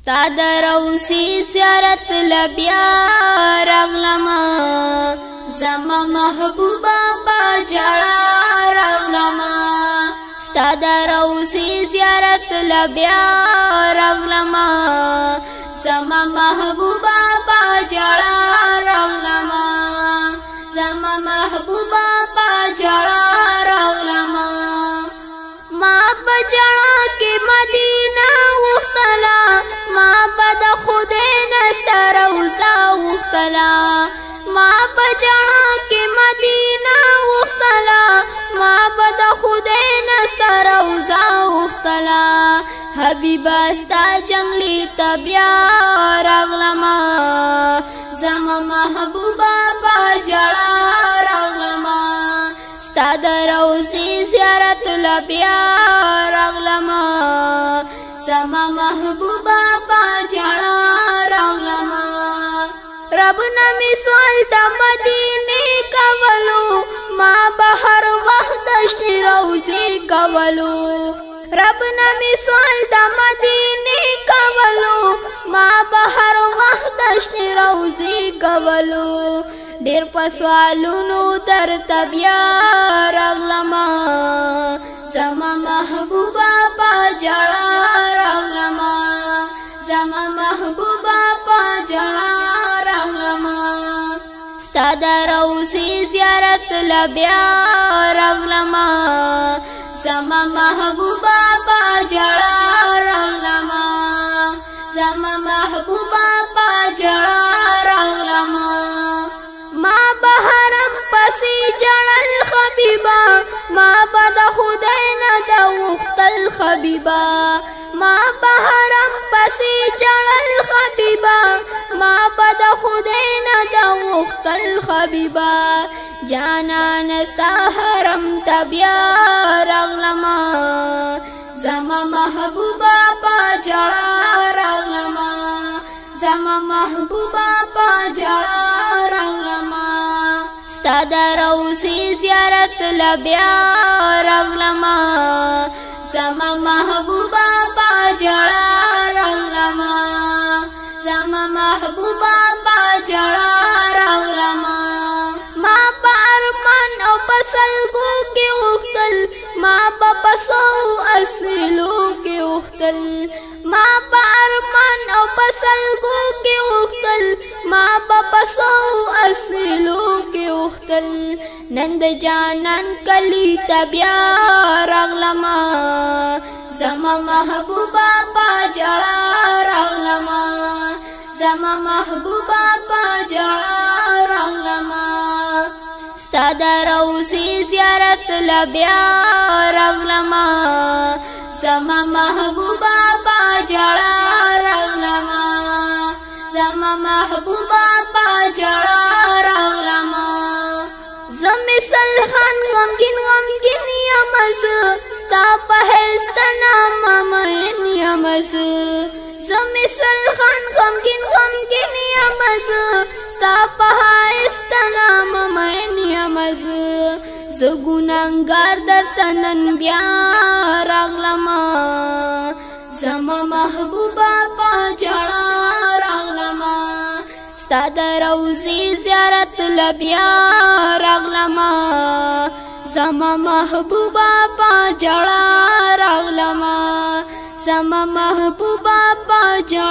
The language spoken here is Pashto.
ستا روسی زیارت لبیا راغلما زما محبوبا با جڑا راغلما ستا روسی زیارت لبیا راغلما زما محبوبا با جڑا راغلما زما محبوبا با جڑا راغلما ما بجڑا کے مدینہ وختلا ما بد خدین سروزا وختلا ما بجڑا کے مدینہ وختلا ما بد خدین سروزا وختلا حبیبا ستا جنگلی طبیا راغلما زما محبوبا با جڑا راغلما ستا روزی زیارت لبیا راغلما زما محبوبا با جڑا راغلما رب نمی سوال تا مدینی کولو ما بہر وقت دشتی روزی کولو رب نمی سوال تا مدینی کولو ما بہر وقت دشتی روزی کولو ډیر پسوالونو در تبیا راغلما زما محبوبا با جڑا راغلما زما محبوبا با جڑا راغلما ستا روزی زیارت لبیا راغلما زما محبوبا با جڑا راغلما زما محبوبا با جڑا راغلما ما بحرم پسی جڑل خبیبا ما بد خدین دا وختل خبیبا ما بحرم پسی جڑل خبیبا ما بد خدین دا وختل خبیبا جانا نستا حرم تبیا راغلما زما محبوبا با جڑا راغلما زما محبوبا با جڑا راغلما ستا روزی زیارت لبیا راغلما زما محبوبا با جڑا راغلما زما محبوبا با جڑا راغلما ما پارمان او پسلگو کی اختل ما پسو اسویلو کی اختل ما پارمان او پسلگو کی اختل ما پسو اسویلو کی اختل نند جانان کلی تبیا راغلما زما محبوبا با جڑا راغلما زما محبوبا با جڑا راغلما ستا روزی زیارت لبیا راغلما زما محبوبا با جڑا راغلما زما محبوبا با جڑا راغلما زمی سلخان غمگین یمز ستا پہستنا ممین یمز زمی سلخان غمگین یمز ستا پہستنا ممین یمز زگونانگار در تنن بیا راغلما زما محبوبا با جڑا راغلما ستا روزی زیارت لبیا راغلما زما محبوبا با جڑا راغلما زما محبوبا با جڑا